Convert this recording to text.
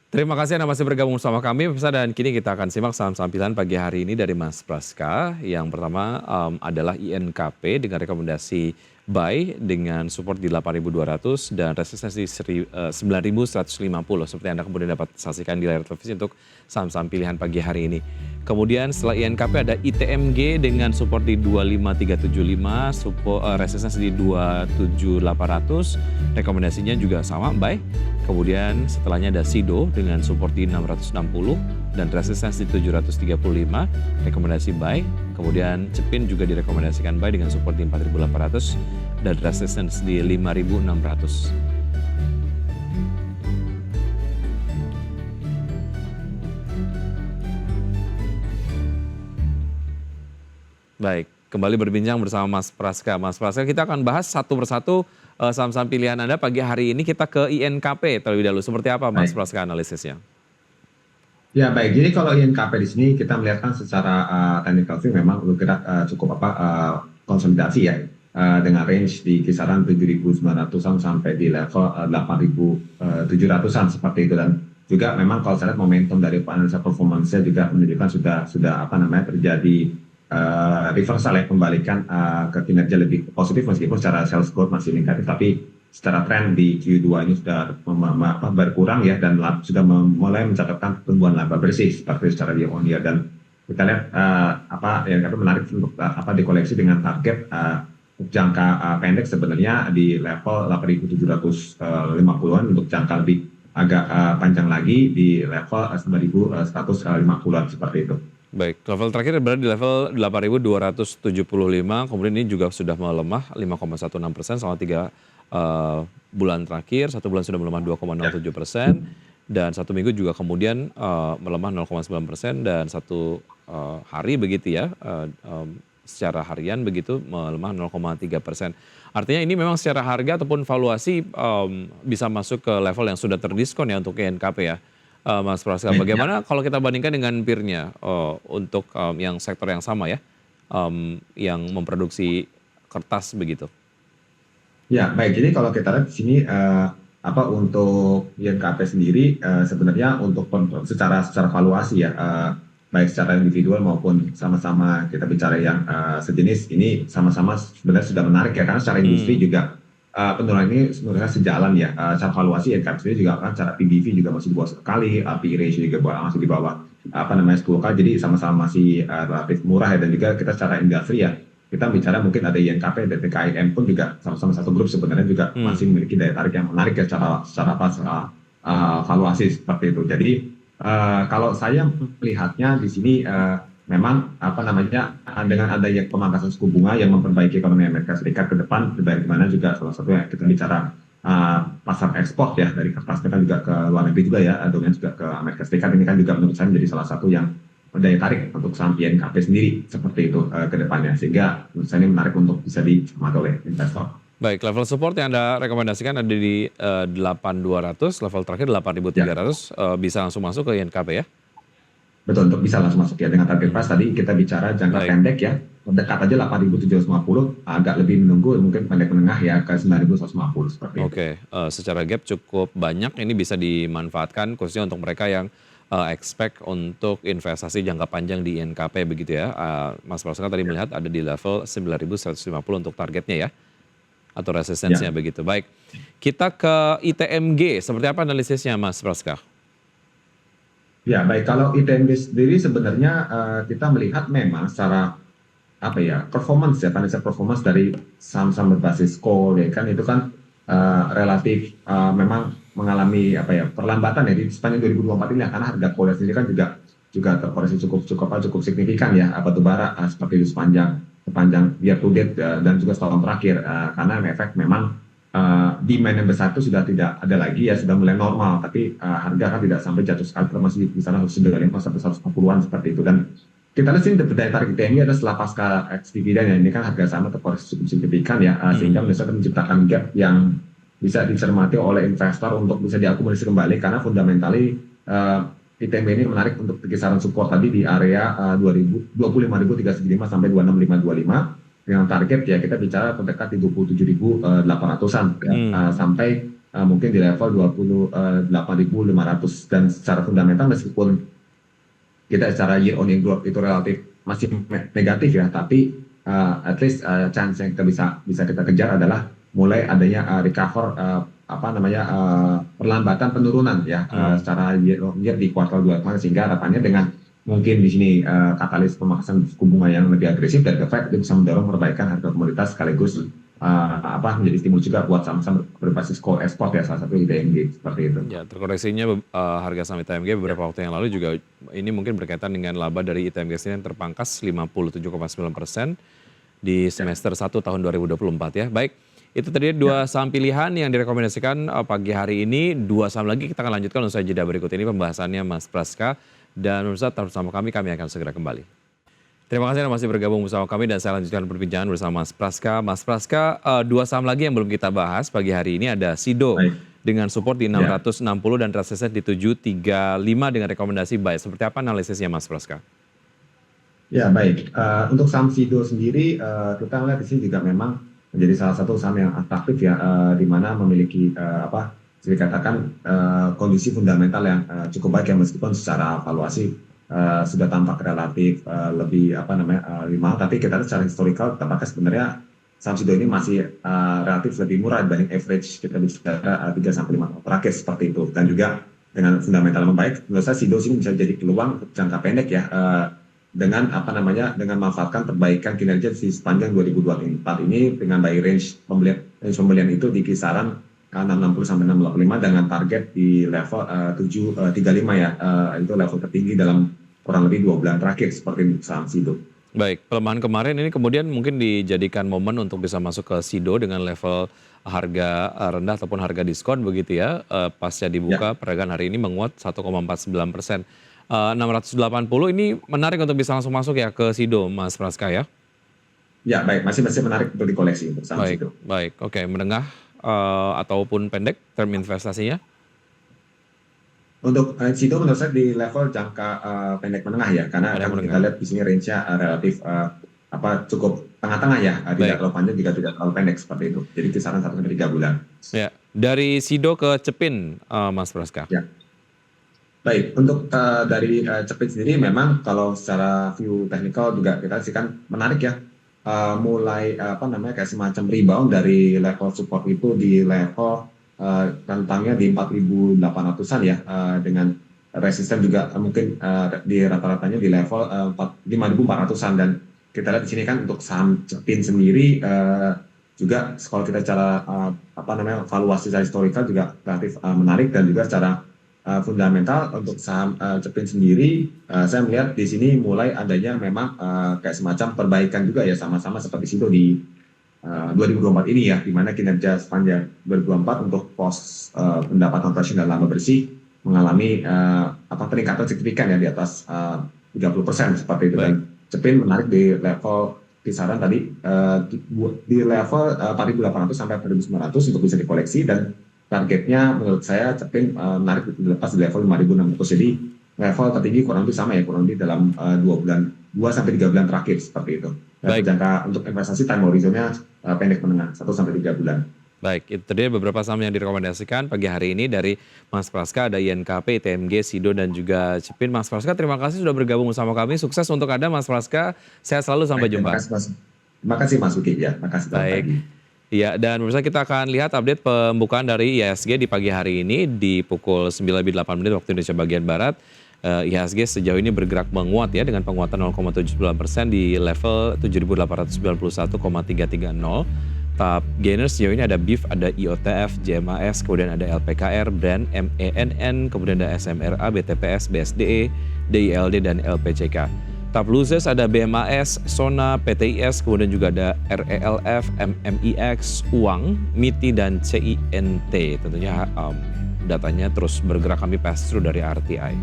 Terima kasih Anda masih bergabung bersama kami pemirsa dan kini kita akan simak saham-saham pilihan pagi hari ini dari Mas Praska. Yang pertama adalah INKP dengan rekomendasi buy dengan support di 8.200 dan resistensi 9.150 seperti Anda kemudian dapat saksikan di layar televisi untuk saham-saham pilihan pagi hari ini. Kemudian setelah INKP ada ITMG dengan support di 25375, support, resistensi di 27800, rekomendasinya juga sama buy. Kemudian setelahnya ada SIDO dengan support di 660 dan resistensi di 735, rekomendasi buy. Kemudian CEPIN juga direkomendasikan buy dengan support di 4.800 dan resistensi di 5.600. Baik, kembali berbincang bersama Mas Praska. Mas Praska, kita akan bahas satu persatu saham-saham pilihan Anda pagi hari ini. Kita ke INKP terlebih dahulu. Seperti apa Mas Praska analisisnya? Ya baik, jadi kalau INKP di sini kita melihatkan secara technical view memang bergerak cukup konsolidasi ya dengan range di kisaran 7.900-an sampai di level 8.700-an seperti itu, dan juga memang kalau saya lihat momentum dari analisa performance-nya juga menunjukkan sudah terjadi reversal ya, kembalikan ke kinerja lebih positif meskipun secara sales growth masih negatif, tapi secara tren di Q2 ini sudah berkurang ya, dan sudah mulai mencatatkan pertumbuhan laba bersih seperti secara year on year, dan kita lihat yang menarik untuk dikoleksi dengan target jangka pendek sebenarnya di level 8.750-an, untuk jangka lebih agak panjang lagi di level 9.150-an seperti itu. Baik, level terakhir berada di level 8.275, kemudian ini juga sudah melemah 5,16% selama 3 bulan terakhir. 1 bulan sudah melemah 2,07%, dan 1 minggu juga kemudian melemah 0,9%, dan 1 hari begitu ya, secara harian begitu melemah 0,3%. Artinya ini memang secara harga ataupun valuasi bisa masuk ke level yang sudah terdiskon ya untuk INKP ya. Mas Praska, bagaimana kalau kita bandingkan dengan peer-nya untuk yang sektor yang sama ya, yang memproduksi kertas begitu? Ya baik, jadi kalau kita lihat di sini untuk INKP sendiri sebenarnya untuk secara valuasi ya, baik secara individual maupun sama-sama kita bicara yang sejenis, ini sama-sama sebenarnya sudah menarik ya, karena secara industri juga penurunan ini sebenarnya sejalan ya. Secara valuasi INKP sendiri juga kan secara PBV juga masih di bawah 1 kali, PE ratio juga masih di bawah 10 kali, jadi sama-sama masih relatif murah ya. Dan juga kita secara industri ya, kita bicara mungkin ada INKP dan PKIM pun juga sama-sama satu grup sebenarnya juga masih memiliki daya tarik yang menarik ya secara valuasi seperti itu. Jadi kalau saya melihatnya di sini memang dengan adanya pemangkasan suku bunga yang memperbaiki ekonomi Amerika Serikat ke depan, bagaimana juga salah satu yang kita bicara pasar ekspor ya dari kertas, kan juga ke luar negeri juga ya, dominan juga ke Amerika Serikat. Ini kan juga menurut saya menjadi salah satu yang daya tarik untuk saham INKP sendiri seperti itu ke depannya, sehingga menurut saya ini menarik untuk bisa dicermati oleh investor. Baik, level support yang Anda rekomendasikan ada di 8.200, level terakhir 8.300, bisa langsung masuk ke INKP ya? Betul, untuk bisa langsung masuk ya dengan target price tadi kita bicara jangka pendek ya, dekat aja 8.750, agak lebih menunggu mungkin pendek menengah ya ke 9.150 seperti itu. Oke, secara gap cukup banyak, ini bisa dimanfaatkan khususnya untuk mereka yang expect untuk investasi jangka panjang di INKP begitu ya. Mas Praska tadi melihat ada di level 9.150 untuk targetnya ya, atau resistensinya begitu. Baik, kita ke ITMG, seperti apa analisisnya Mas Praska? Ya baik, kalau ITMG sendiri sebenarnya kita melihat memang secara performance ya, financial performance dari saham-saham berbasis coal ya kan, itu kan relatif memang mengalami perlambatan ya di sepanjang 2024 ini ya, karena harga coal sendiri kan juga terkoreksi cukup signifikan ya, batu bara seperti itu sepanjang year to date dan juga setahun terakhir, karena efek memang demand yang besar itu sudah tidak ada lagi ya, sudah mulai normal, tapi harga kan tidak sampai jatuh sekali, masih di sana 195 sampai 140-an seperti itu. Dan kita lihat sini daya tarik ITMG ada setelah pasca ex dividend ya, ini kan harga saham terkoreksi cukup signifikan ya, sehingga menciptakan gap yang bisa dicermati oleh investor untuk bisa diakumulasi kembali, karena fundamentally ITMG ini menarik untuk kisaran support tadi di area 25.375 sampai 26.525, dengan target ya kita bicara terdekat di 27.800-an ya, sampai mungkin di level 28.500, dan secara fundamental meskipun kita secara year on year growth itu relatif masih negatif ya, tapi at least chance yang kita bisa kita kejar adalah mulai adanya recover perlambatan penurunan ya secara year on year di kuartal 2 kemarin, sehingga harapannya dengan mungkin di sini katalis pemangkasan suku bunga yang lebih agresif dari The Fed itu bisa mendorong perbaikan harga komoditas, sekaligus menjadi stimulus juga buat saham-saham berbasis core export ya, salah satu ITMG seperti itu. Ya, terkoreksinya harga saham ITMG beberapa waktu yang lalu juga ini mungkin berkaitan dengan laba dari ITMG sendiri yang terpangkas 57,9% di semester 1 tahun 2024 ya. Baik, itu tadi dua saham pilihan yang direkomendasikan pagi hari ini. Dua saham lagi kita akan lanjutkan usai jeda berikut ini pembahasannya Mas Praska. Dan pemirsa tetap bersama kami akan segera kembali. Terima kasih Anda masih bergabung bersama kami dan saya lanjutkan perbincangan bersama Mas Praska. Mas Praska, dua saham lagi yang belum kita bahas pagi hari ini ada Sido dengan support di 660 dan resistance di 735 dengan rekomendasi buy. Seperti apa analisisnya Mas Praska? Ya baik, untuk saham Sido sendiri kita lihat di sini juga memang menjadi salah satu saham yang atraktif ya, di mana memiliki bisa dikatakan kondisi fundamental yang cukup baik ya, meskipun secara valuasi sudah tampak relatif lebih lebih mahal, tapi kita lihat secara historical tampaknya sebenarnya saham Sido ini masih relatif lebih murah dibanding average kita bicara 3 sampai 5 tahun terakhir seperti itu, dan juga dengan fundamental yang baik menurut saya Sido ini bisa jadi peluang jangka pendek ya, dengan dengan memanfaatkan perbaikan kinerja di sepanjang 2024 ini dengan buy range pembelian itu di kisaran 660 sampai 685 dengan target di level 735 ya, itu level tertinggi dalam kurang lebih 2 bulan terakhir seperti saham Sido. Baik, pelemahan kemarin ini kemudian mungkin dijadikan momen untuk bisa masuk ke Sido dengan level harga rendah ataupun harga diskon begitu ya, pasca dibuka perdagangan hari ini menguat 1,49%. 680 ini menarik untuk bisa langsung masuk ya ke Sido Mas Praska ya? Ya baik, masih menarik untuk dikoleksi untuk saham Sido. Baik, oke, menengah ataupun pendek term investasinya? Untuk Sido menurut saya di level jangka pendek menengah ya, karena kita lihat di sini range-nya relatif cukup tengah-tengah ya, tidak terlalu panjang juga tidak terlalu pendek seperti itu. Jadi kisaran 1 sampai 3 bulan. Ya, dari Sido ke Cepin Mas Praska. Ya. Baik, untuk dari Cepin sendiri memang kalau secara view technical juga kita sih kan menarik ya. Mulai kayak semacam rebound dari level support itu di level rentangnya di 4.800-an ya, dengan resisten juga mungkin di rata-ratanya di level 5.400-an, dan kita lihat di sini kan untuk saham Cepin sendiri juga kalau kita cara valuasi secara historical juga relatif menarik, dan juga secara fundamental untuk saham Cepin sendiri saya melihat di sini mulai adanya memang kayak semacam perbaikan juga ya, sama-sama seperti Sido di 2024 ini ya, di mana kinerja sepanjang 2024 untuk pos pendapatan operasional laba bersih mengalami peningkatan signifikan ya di atas 30% seperti itu. Dan Cepin menarik di level kisaran tadi di level 4.800 sampai 4.900 untuk bisa dikoleksi, dan targetnya menurut saya Cepin menarik dilepas di level 5.600. Jadi level tertinggi kurang lebih sama ya, kurang lebih dalam 2 sampai 3 bulan terakhir seperti itu. Dan jangka untuk investasi time horizonnya pendek menengah 1 sampai 3 bulan. Baik, itu tadi beberapa saham yang direkomendasikan pagi hari ini dari Mas Praska, ada INKP, ITMG, Sido dan juga Cepin. Mas Praska, terima kasih sudah bergabung bersama kami. Sukses untuk Anda Mas Praska. Sehat selalu, sampai jumpa. Terima kasih Mas Uki ya. Terima kasih. Baik. Ya, dan pemirsa kita akan lihat update pembukaan dari IHSG di pagi hari ini di pukul 9.08 waktu Indonesia bagian Barat. IHSG sejauh ini bergerak menguat ya dengan penguatan 0,79% di level 7.891,330. Top gainers sejauh ini ada BIF, ada IOTF, JMAS, kemudian ada LPKR, BRAND, MENN, kemudian ada SMRA, BTPS, BSDE, DILD, dan LPCK. Top losers ada BMAS, Sona, PTIS, kemudian juga ada RELF, MMIX, UANG, MITI, dan CINT. Tentunya datanya terus bergerak, kami pass through dari RTI.